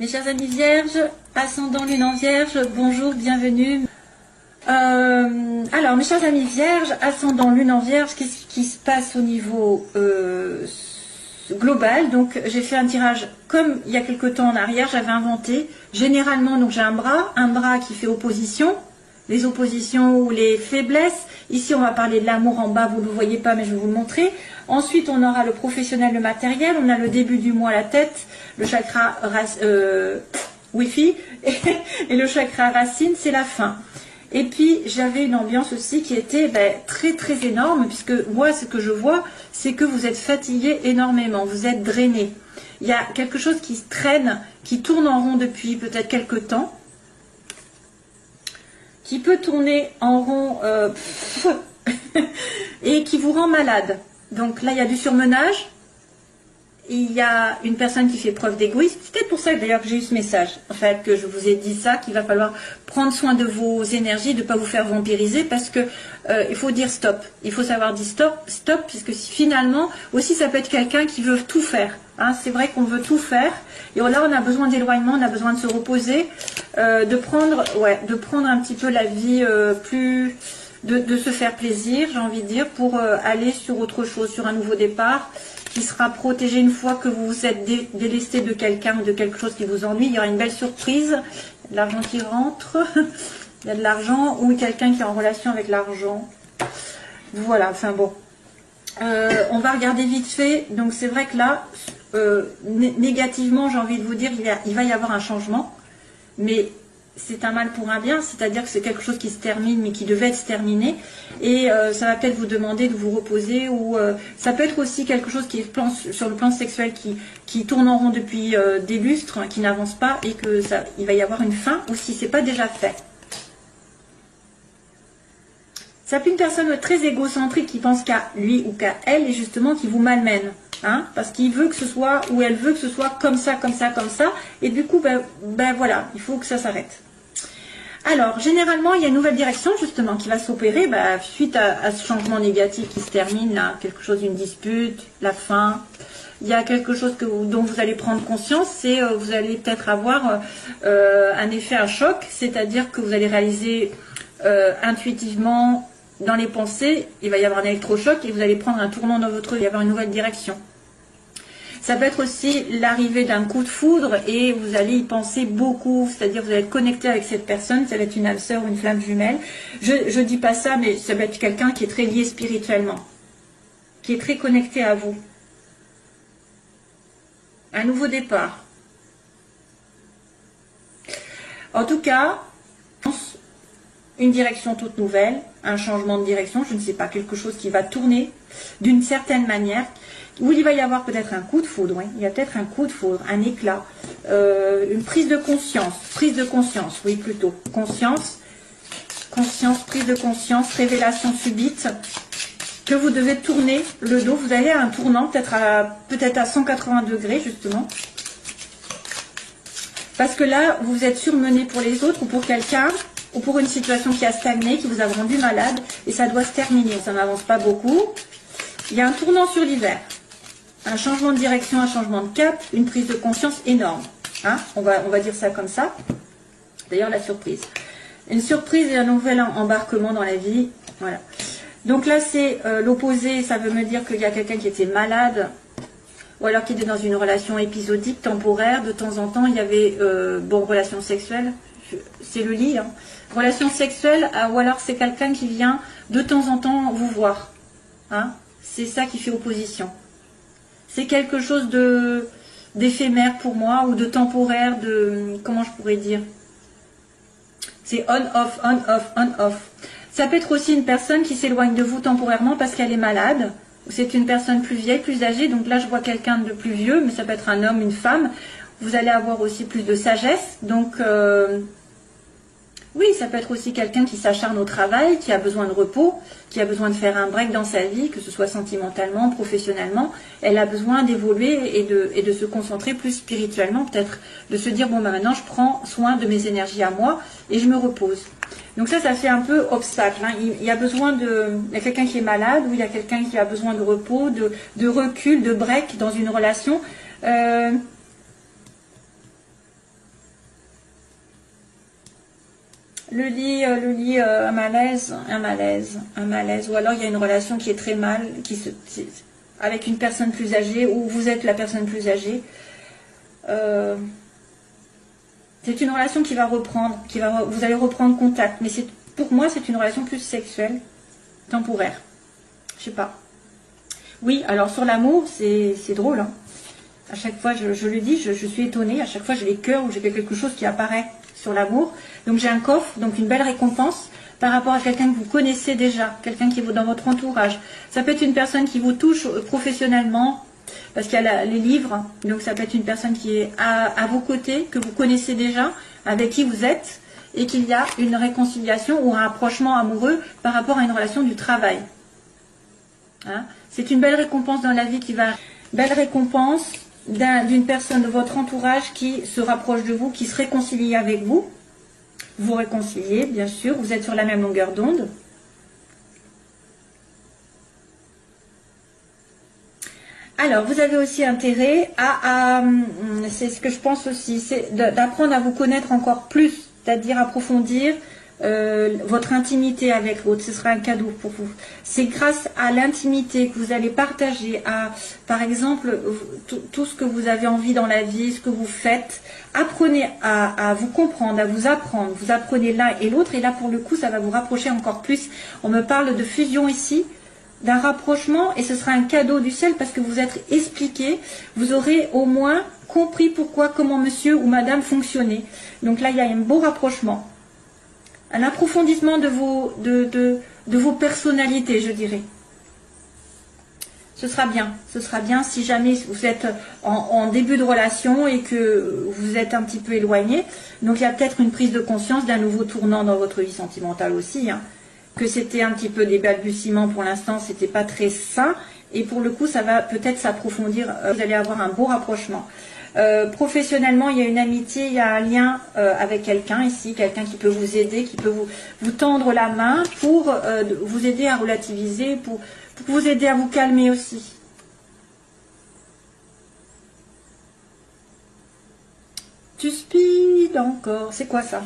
Mes chers amis vierges, ascendant lune en vierge, bonjour, bienvenue. Alors, mes chers amis vierges, ascendant lune en vierge, qu'est-ce qui se passe au niveau global? Donc, j'ai fait un tirage comme il y a quelque temps en arrière, j'avais inventé. Généralement, donc j'ai un bras qui fait opposition, les oppositions ou les faiblesses. Ici, on va parler de l'amour en bas, vous ne le voyez pas, mais je vais vous le montrer. Ensuite, on aura le professionnel, le matériel. On a le début du mois, la tête, le chakra Wi-Fi et le chakra racine, c'est la fin. Et puis, j'avais une ambiance aussi qui était très très énorme, puisque moi, ce que je vois, c'est que vous êtes fatigué énormément, vous êtes drainé. Il y a quelque chose qui se traîne, qui tourne en rond depuis peut-être quelque temps, qui peut tourner en rond et qui vous rend malade. Donc là, il y a du surmenage. Il y a une personne qui fait preuve d'égoïsme. C'est peut-être pour ça d'ailleurs que j'ai eu ce message. En fait, que je vous ai dit ça, qu'il va falloir prendre soin de vos énergies, de ne pas vous faire vampiriser, parce que il faut dire stop. Il faut savoir dire stop, puisque finalement, aussi ça peut être quelqu'un qui veut tout faire. Hein, c'est vrai qu'on veut tout faire. Et là, on a besoin d'éloignement, on a besoin de se reposer, de prendre un petit peu la vie plus... De se faire plaisir, j'ai envie de dire, pour aller sur autre chose, sur un nouveau départ, qui sera protégé une fois que vous vous êtes délesté de quelqu'un ou de quelque chose qui vous ennuie. Il y aura une belle surprise, de l'argent qui rentre, il y a de l'argent, ou quelqu'un qui est en relation avec l'argent. Voilà, enfin bon. On va regarder vite fait. Donc c'est vrai que là, négativement, j'ai envie de vous dire, il va y avoir un changement, mais c'est un mal pour un bien, c'est-à-dire que c'est quelque chose qui se termine, mais qui devait se terminer, et ça va peut-être vous demander de vous reposer, ou ça peut être aussi quelque chose qui est sur le plan sexuel, qui tourne en rond depuis des lustres, hein, qui n'avance pas, et que il va y avoir une fin, ou si c'est pas déjà fait. Ça peut être une personne très égocentrique qui pense qu'à lui ou qu'à elle, et justement qui vous malmène. Hein, parce qu'il veut que ce soit, ou elle veut que ce soit comme ça, comme ça, comme ça, et du coup, voilà, il faut que ça s'arrête. Alors, généralement, il y a une nouvelle direction, justement, qui va s'opérer, suite à ce changement négatif qui se termine, là, quelque chose, une dispute, la fin. Il y a quelque chose dont vous allez prendre conscience, c'est vous allez peut-être avoir un effet à choc, c'est-à-dire que vous allez réaliser intuitivement, dans les pensées, il va y avoir un électrochoc, et vous allez prendre un tournant dans votre vie, il va y avoir une nouvelle direction. Ça peut être aussi l'arrivée d'un coup de foudre et vous allez y penser beaucoup, c'est-à-dire vous allez être connecté avec cette personne, ça va être une âme sœur ou une flamme jumelle. Je dis pas ça, mais ça va être quelqu'un qui est très lié spirituellement, qui est très connecté à vous. Un nouveau départ. En tout cas, une direction toute nouvelle, un changement de direction, je ne sais pas, quelque chose qui va tourner d'une certaine manière, où il va y avoir peut-être un coup de foudre, oui. Il y a peut-être un coup de foudre, un éclat, une prise de conscience, oui plutôt, conscience, prise de conscience, révélation subite, que vous devez tourner le dos, vous allez à un tournant, peut-être à 180 degrés justement, parce que là, vous êtes surmené pour les autres ou pour quelqu'un, ou pour une situation qui a stagné, qui vous a rendu malade, et ça doit se terminer, ça n'avance pas beaucoup. Il y a un tournant sur l'hiver, un changement de direction, un changement de cap, une prise de conscience énorme. Hein, on va dire ça comme ça. D'ailleurs, la surprise. Une surprise et un nouvel embarquement dans la vie. Voilà. Donc là, c'est l'opposé, ça veut me dire qu'il y a quelqu'un qui était malade, ou alors qui était dans une relation épisodique, temporaire, de temps en temps, il y avait, relation sexuelle, c'est le lit, hein. Relation sexuelle, ou alors c'est quelqu'un qui vient de temps en temps vous voir. Hein. C'est ça qui fait opposition. C'est quelque chose d'éphémère pour moi, ou de temporaire, comment je pourrais dire, c'est on-off, on-off, on-off. Ça peut être aussi une personne qui s'éloigne de vous temporairement parce qu'elle est malade, ou c'est une personne plus vieille, plus âgée, donc là je vois quelqu'un de plus vieux, mais ça peut être un homme, une femme. Vous allez avoir aussi plus de sagesse, donc oui, ça peut être aussi quelqu'un qui s'acharne au travail, qui a besoin de repos, qui a besoin de faire un break dans sa vie, que ce soit sentimentalement, professionnellement. Elle a besoin d'évoluer et de se concentrer plus spirituellement, peut-être de se dire, bon, maintenant je prends soin de mes énergies à moi et je me repose. Donc ça fait un peu obstacle. Hein. Il y a besoin il y a quelqu'un qui est malade, ou il y a quelqu'un qui a besoin de repos, de recul, de break dans une relation. un malaise, ou alors il y a une relation qui est très mal, avec une personne plus âgée, ou vous êtes la personne plus âgée. C'est une relation qui va reprendre, vous allez reprendre contact, mais pour moi c'est une relation plus sexuelle, temporaire. Je sais pas. Oui, alors sur l'amour, c'est drôle, hein. À chaque fois, je le dis, je suis étonnée, à chaque fois j'ai les cœurs ou j'ai quelque chose qui apparaît sur l'amour. Donc j'ai un coffre, donc une belle récompense par rapport à quelqu'un que vous connaissez déjà, quelqu'un qui est dans votre entourage. Ça peut être une personne qui vous touche professionnellement, parce qu'il y a les livres, donc ça peut être une personne qui est à vos côtés, que vous connaissez déjà, avec qui vous êtes, et qu'il y a une réconciliation ou un rapprochement amoureux par rapport à une relation du travail. Hein? C'est une belle récompense dans la vie qui va... Belle récompense d'une personne de votre entourage qui se rapproche de vous, qui se réconcilie avec vous. Vous réconciliez, bien sûr, vous êtes sur la même longueur d'onde. Alors, vous avez aussi intérêt c'est ce que je pense aussi, c'est d'apprendre à vous connaître encore plus, c'est-à-dire approfondir votre intimité avec l'autre. Ce sera un cadeau pour vous. C'est grâce à l'intimité que vous allez partager, par exemple, tout ce que vous avez envie dans la vie, ce que vous faites. Apprenez à vous comprendre, à vous apprendre. Vous apprenez l'un et l'autre, et là, pour le coup, ça va vous rapprocher encore plus. On me parle de fusion ici, d'un rapprochement, et ce sera un cadeau du ciel parce que vous êtes expliqué, vous aurez au moins compris pourquoi, comment monsieur ou madame fonctionnait. Donc là, il y a un beau rapprochement. Un approfondissement de vos personnalités, je dirais. Ce sera bien si jamais vous êtes en début de relation et que vous êtes un petit peu éloigné. Donc il y a peut-être une prise de conscience d'un nouveau tournant dans votre vie sentimentale aussi, hein. Que c'était un petit peu des balbutiements pour l'instant, c'était pas très sain, et pour le coup ça va peut-être s'approfondir, vous allez avoir un beau rapprochement. Professionnellement, il y a une amitié, il y a un lien avec quelqu'un ici, quelqu'un qui peut vous aider, qui peut vous tendre la main pour vous aider à relativiser, pour vous aider à vous calmer aussi. Tu speed encore, c'est quoi ça?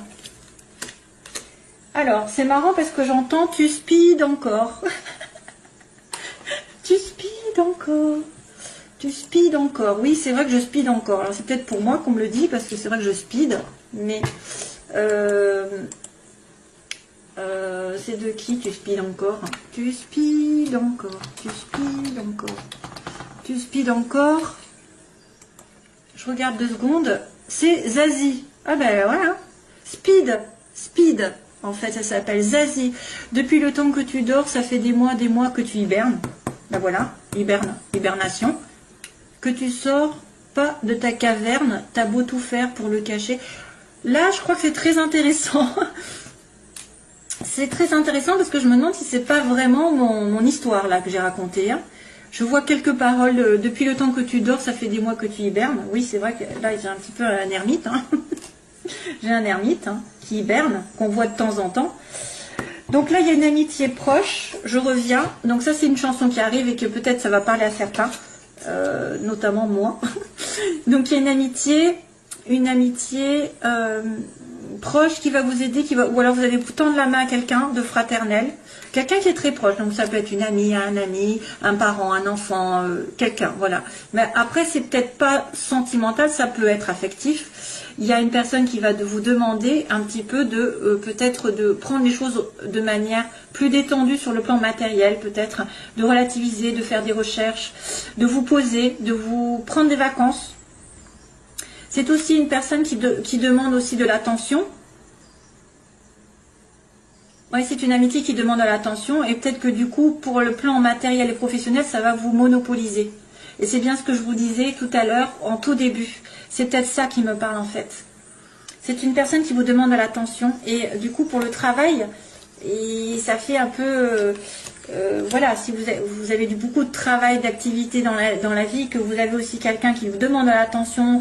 Alors, c'est marrant parce que j'entends tu speed encore. Tu speed encore. Tu speed encore. Oui, c'est vrai que je speed encore. Alors, c'est peut-être pour moi qu'on me le dit parce que c'est vrai que je speed. Mais c'est de qui tu speed encore? Tu speed encore. Tu speed encore. Tu speed encore. Je regarde 2 secondes. C'est Zazie. Ah ben voilà. Speed. Speed. En fait, ça s'appelle Zazie. Depuis le temps que tu dors, ça fait des mois que tu hibernes. Ben voilà, hibernation. Que tu sors pas de ta caverne, t'as beau tout faire pour le cacher. Là, je crois que c'est très intéressant. C'est très intéressant parce que je me demande si c'est pas vraiment mon histoire là que j'ai racontée. Hein. Je vois quelques paroles. Depuis le temps que tu dors, ça fait des mois que tu hibernes. Oui, c'est vrai que là, j'ai un petit peu un ermite. Hein. J'ai un ermite qui hiberne, qu'on voit de temps en temps. Donc là, il y a une amitié proche, je reviens. Donc ça, c'est une chanson qui arrive et que peut-être ça va parler à certains, notamment moi. Donc il y a une amitié proche qui va vous aider, ou alors vous allez vous tendre la main à quelqu'un de fraternel, quelqu'un qui est très proche. Donc ça peut être une amie, un ami, un parent, un enfant, quelqu'un, voilà. Mais après, c'est peut-être pas sentimental, ça peut être affectif. Il y a une personne qui va vous demander un petit peu peut-être de prendre les choses de manière plus détendue sur le plan matériel, peut-être de relativiser, de faire des recherches, de vous poser, de vous prendre des vacances. C'est aussi une personne qui demande aussi de l'attention. Oui, c'est une amitié qui demande de l'attention et peut-être que du coup, pour le plan matériel et professionnel, ça va vous monopoliser. Et c'est bien ce que je vous disais tout à l'heure, en tout début. C'est peut-être ça qui me parle en fait. C'est une personne qui vous demande de l'attention. Et du coup, pour le travail, et ça fait un peu... voilà, si vous avez beaucoup de travail, d'activité dans la vie, que vous avez aussi quelqu'un qui vous demande de l'attention,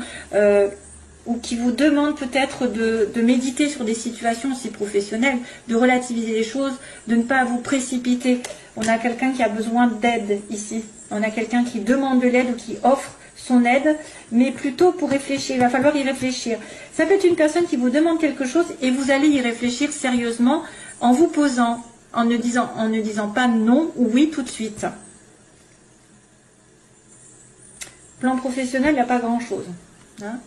ou qui vous demande peut-être de méditer sur des situations aussi professionnelles, de relativiser les choses, de ne pas vous précipiter. On a quelqu'un qui a besoin d'aide ici. On a quelqu'un qui demande de l'aide ou qui offre son aide, mais plutôt pour réfléchir. Il va falloir y réfléchir. Ça peut être une personne qui vous demande quelque chose et vous allez y réfléchir sérieusement en vous posant, en ne disant pas non ou oui tout de suite. Plan professionnel, il n'y a pas grand-chose. Hein.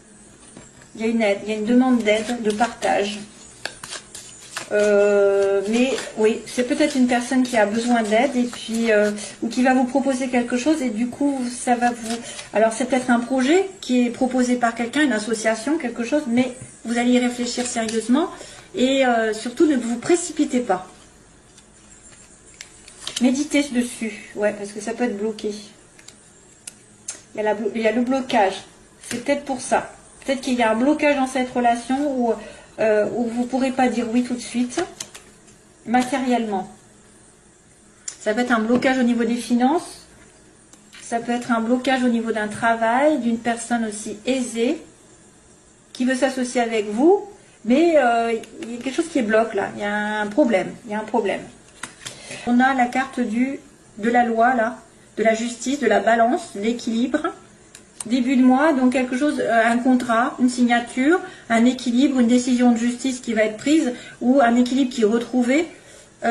Il y a une aide, il y a une demande d'aide, de partage. Mais oui, c'est peut-être une personne qui a besoin d'aide et puis ou qui va vous proposer quelque chose et du coup ça va vous... Alors c'est peut-être un projet qui est proposé par quelqu'un, une association, quelque chose, mais vous allez y réfléchir sérieusement et surtout ne vous précipitez pas. Méditez dessus, ouais, parce que ça peut être bloqué. Il y a le blocage, c'est peut-être pour ça. Peut-être qu'il y a un blocage dans cette relation où vous ne pourrez pas dire oui tout de suite, matériellement. Ça peut être un blocage au niveau des finances, ça peut être un blocage au niveau d'un travail, d'une personne aussi aisée, qui veut s'associer avec vous, mais il y a quelque chose qui bloque là, il y a un problème, On a la carte de la loi là, de la justice, de la balance, de l'équilibre. Début de mois, donc quelque chose, un contrat, une signature, un équilibre, une décision de justice qui va être prise ou un équilibre qui est retrouvé. Il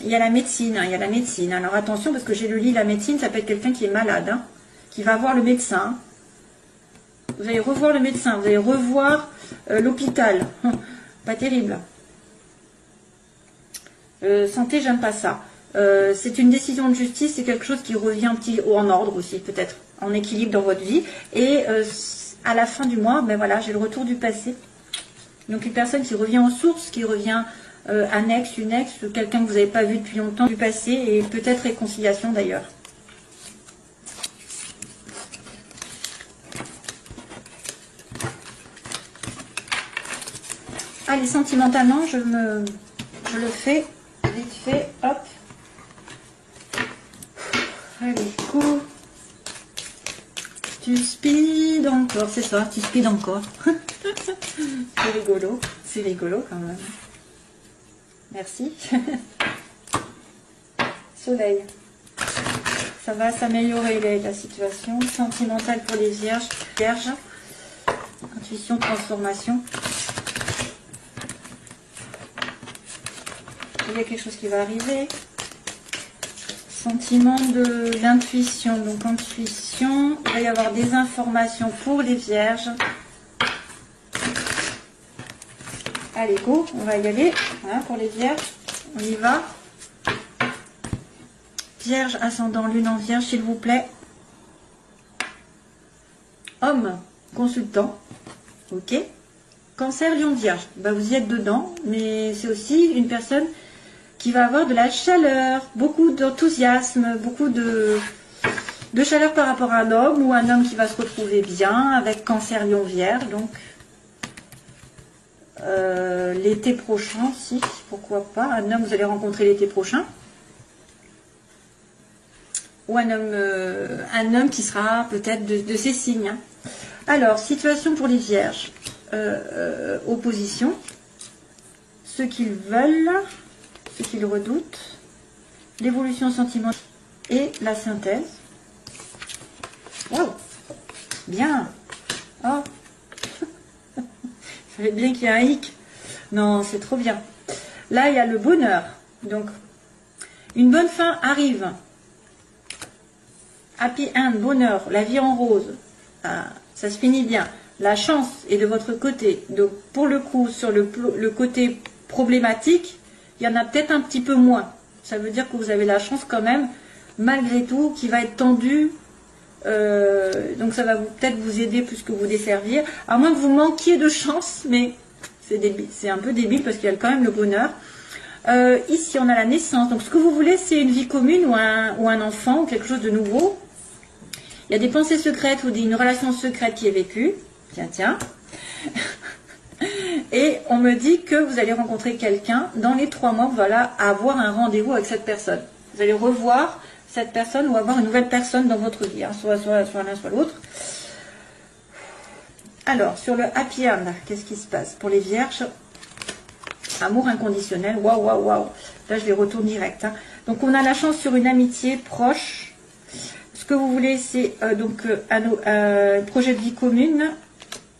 y a la médecine, il y a la médecine. Alors attention parce que j'ai lu la médecine, ça peut être quelqu'un qui est malade, hein, qui va voir le médecin. Vous allez revoir le médecin, vous allez revoir l'hôpital. Pas terrible. Santé, j'aime pas ça. C'est une décision de justice, c'est quelque chose qui revient un petit en ordre aussi, peut-être, en équilibre dans votre vie. Et à la fin du mois, ben voilà, j'ai le retour du passé. Donc une personne qui revient aux sources, qui revient un ex, une ex, quelqu'un que vous n'avez pas vu depuis longtemps du passé, et peut-être réconciliation d'ailleurs. Allez, sentimentalement, je le fais vite fait, hop. Allez, coup. Tu speed encore, c'est ça, tu speed encore. C'est rigolo quand même. Merci. Soleil. Ça va s'améliorer la situation. Sentimentale pour les vierges. Vierges. Intuition, transformation. Il y a quelque chose qui va arriver. Sentiment d'intuition. Donc intuition, il va y avoir des informations pour les vierges. Allez, go, on va y aller. Voilà, pour les vierges, on y va. Vierge, ascendant, lune en vierge, s'il vous plaît. Homme, consultant. Ok. Cancer, lion, vierge. Bah, vous y êtes dedans, mais c'est aussi une personne qui va avoir de la chaleur, beaucoup d'enthousiasme, beaucoup de chaleur par rapport à un homme, ou un homme qui va se retrouver bien avec Cancer, lion, vierge. Donc, l'été prochain, si, pourquoi pas. Un homme, vous allez rencontrer l'été prochain. Ou un homme qui sera peut-être de ces signes. Hein. Alors, situation pour les vierges. Opposition. Ceux qu'ils veulent, ceux qu'ils redoutent. L'évolution sentimentale et la synthèse. Wow. Bien. Oh. Ça fait bien qu'il y ait un hic. Non, c'est trop bien. Là, il y a le bonheur. Donc, une bonne fin arrive. Happy end, bonheur, la vie en rose. Ah, ça se finit bien. La chance est de votre côté. Donc, pour le coup, sur le côté problématique, il y en a peut-être un petit peu moins. Ça veut dire que vous avez la chance quand même, malgré tout, qui va être tendue. Donc, ça va peut-être vous aider plus que vous desservir. À moins que vous manquiez de chance, mais c'est un peu débile parce qu'il y a quand même le bonheur. Ici, on a la naissance. Donc, ce que vous voulez, c'est une vie commune ou un enfant ou quelque chose de nouveau. Il y a des pensées secrètes ou une relation secrète qui est vécue. Tiens, tiens. Et on me dit que vous allez rencontrer quelqu'un dans les 3 mois. Voilà, avoir un rendez-vous avec cette personne. Vous allez revoir cette personne ou avoir une nouvelle personne dans votre vie. Hein, soit l'un, soit l'autre. Alors, sur le happy end, qu'est-ce qui se passe pour les vierges? Amour inconditionnel, waouh, waouh, waouh. Là, je les retourne direct. Hein. Donc, on a la chance sur une amitié proche. ce que vous voulez, c'est un projet de vie commune.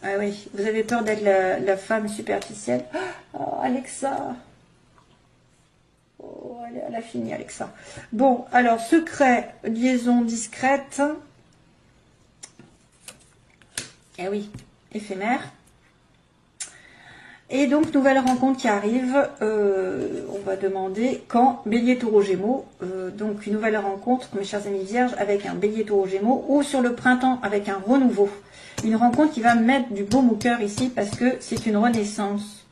Ah oui, vous avez peur d'être la femme superficielle. Oh, Alexa. Oh, elle a fini, Alexa. Bon, alors, secret, liaison discrète. Eh oui, éphémère. Et donc, nouvelle rencontre qui arrive. On va demander quand Bélier, Taureau, Gémeaux. Donc, une nouvelle rencontre, mes chers amis vierges, avec un Bélier, Taureau, Gémeaux. Ou sur le printemps, avec un renouveau. Une rencontre qui va mettre du baume au cœur ici, parce que c'est une renaissance.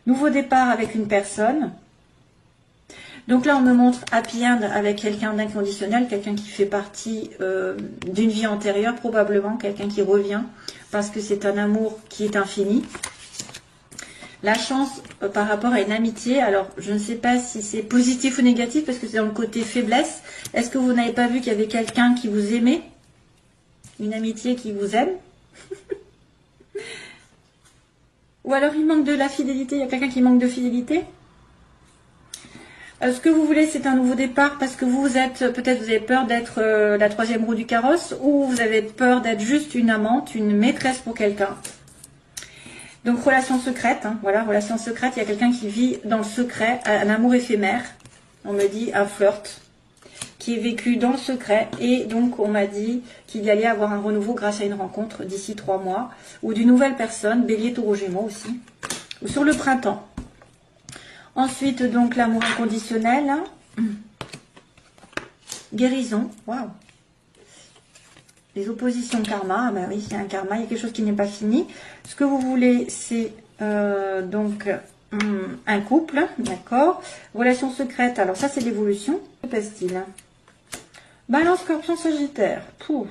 Nouveau départ avec une personne. Donc là, on me montre happy end avec quelqu'un d'inconditionnel, quelqu'un qui fait partie d'une vie antérieure, probablement, quelqu'un qui revient, parce que c'est un amour qui est infini. La chance par rapport à une amitié, alors je ne sais pas si c'est positif ou négatif, parce que c'est dans le côté faiblesse. Est-ce que vous n'avez pas vu qu'il y avait quelqu'un qui vous aimait? Une amitié qui vous aime? Ou alors il manque de la fidélité, il y a quelqu'un qui manque de fidélité? Ce que vous voulez, c'est un nouveau départ parce que vous êtes, peut-être vous avez peur d'être la troisième roue du carrosse, ou vous avez peur d'être juste une amante, une maîtresse pour quelqu'un. Donc relation secrète, hein, voilà, relation secrète, il y a quelqu'un qui vit dans le secret, un amour éphémère, on me dit un flirt, qui est vécu dans le secret, et donc on m'a dit qu'il y allait avoir un renouveau grâce à une rencontre d'ici 3 mois, ou d'une nouvelle personne, Bélier, Taureau, Gémeaux aussi, ou sur le printemps. Ensuite, donc, l'amour inconditionnel. Guérison. Waouh. Les oppositions karma. Ah ben oui, il y a un karma, il y a quelque chose qui n'est pas fini. Ce que vous voulez, c'est donc un couple. D'accord. Relation secrète. Alors, ça, c'est l'évolution. Que passe-t-il? Balance, Scorpion, Sagittaire. Pouf.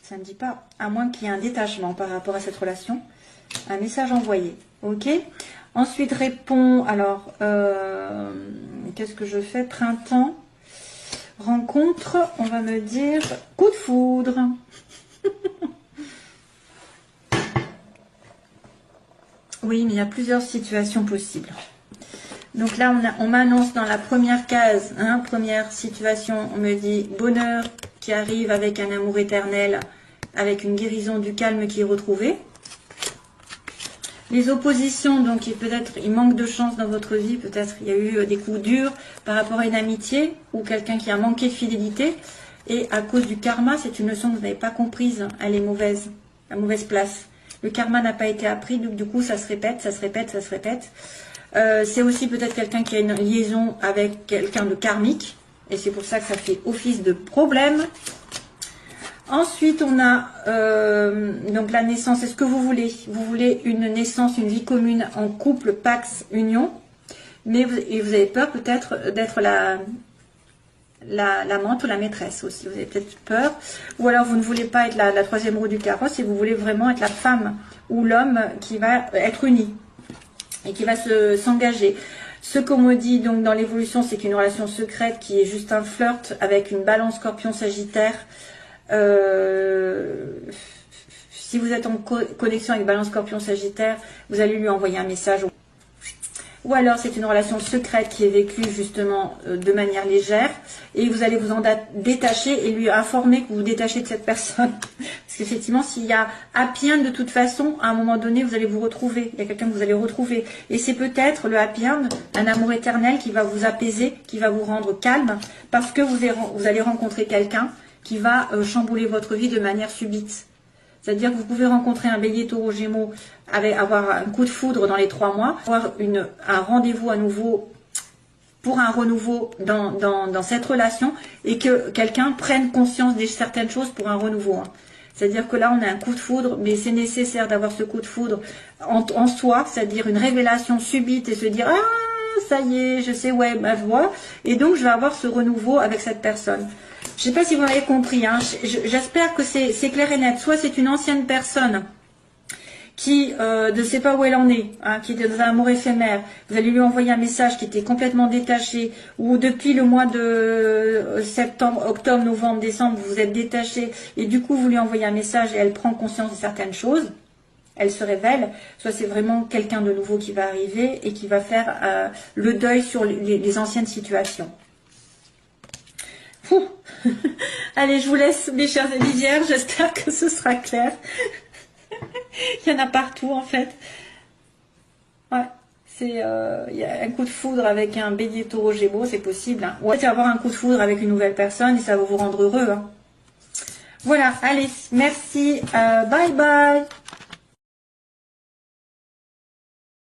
Ça ne dit pas. À moins qu'il y ait un détachement par rapport à cette relation. Un message envoyé. Ok. Ensuite, répond. Alors, qu'est-ce que je fais? Printemps. Rencontre. On va me dire coup de foudre. Oui, mais il y a plusieurs situations possibles. Donc là, on m'annonce dans la première case, hein, première situation, on me dit bonheur qui arrive avec un amour éternel, avec une guérison du calme qui est retrouvée. Les oppositions, donc peut-être il manque de chance dans votre vie, peut-être il y a eu des coups durs par rapport à une amitié ou quelqu'un qui a manqué de fidélité. Et à cause du karma, c'est une leçon que vous n'avez pas comprise, elle est mauvaise, à mauvaise place. Le karma n'a pas été appris, donc du coup ça se répète, ça se répète, ça se répète. C'est aussi peut-être quelqu'un qui a une liaison avec quelqu'un de karmique, et c'est pour ça que ça fait office de problème. Ensuite, on a donc la naissance. Est-ce que vous voulez? Vous voulez une naissance, une vie commune en couple, pax, union, mais vous avez peur peut-être d'être l'amante ou la maîtresse aussi. Vous avez peut-être peur. Ou alors vous ne voulez pas être la troisième roue du carrosse et vous voulez vraiment être la femme ou l'homme qui va être uni et qui va s'engager. Ce qu'on me dit donc dans l'évolution, c'est qu'une relation secrète qui est juste un flirt avec une balance Scorpion Sagittaire. Si vous êtes en connexion avec Balance Scorpion Sagittaire, vous allez lui envoyer un message. Ou alors c'est une relation secrète qui est vécue justement de manière légère et vous allez vous en détacher et lui informer que vous vous détachez de cette personne. Parce qu'effectivement, s'il y a happy end, de toute façon, à un moment donné, vous allez vous retrouver. Il y a quelqu'un que vous allez retrouver. Et c'est peut-être le happy end, un amour éternel qui va vous apaiser, qui va vous rendre calme, parce que vous allez rencontrer quelqu'un qui va chambouler votre vie de manière subite. C'est-à-dire que vous pouvez rencontrer un Bélier, Taureau, Gémeaux, avoir un coup de foudre dans les 3 mois, avoir un rendez-vous à nouveau pour un renouveau dans cette relation et que quelqu'un prenne conscience de certaines choses pour un renouveau. Hein. C'est-à-dire que là, on a un coup de foudre, mais c'est nécessaire d'avoir ce coup de foudre en soi, c'est-à-dire une révélation subite et se dire « Ah, ça y est, je sais, ouais, ma voix. » Et donc, je vais avoir ce renouveau avec cette personne. Je ne sais pas si vous m'avez compris, hein. J'espère que c'est clair et net. Soit c'est une ancienne personne qui ne sait pas où elle en est, hein, qui était dans un amour éphémère. Vous allez lui envoyer un message qui était complètement détaché, ou depuis le mois de septembre, octobre, novembre, décembre, vous vous êtes détaché, et du coup vous lui envoyez un message et elle prend conscience de certaines choses. Elle se révèle, soit c'est vraiment quelqu'un de nouveau qui va arriver et qui va faire le deuil sur les anciennes situations. Allez, je vous laisse, mes chers amis vierges. J'espère que ce sera clair. Il y en a partout, en fait. Ouais. C'est, il y a un coup de foudre avec un bélier taureau gémeaux, c'est possible. Hein. Ouais, c'est avoir un coup de foudre avec une nouvelle personne et ça va vous rendre heureux. Hein. Voilà, allez, merci. Bye bye.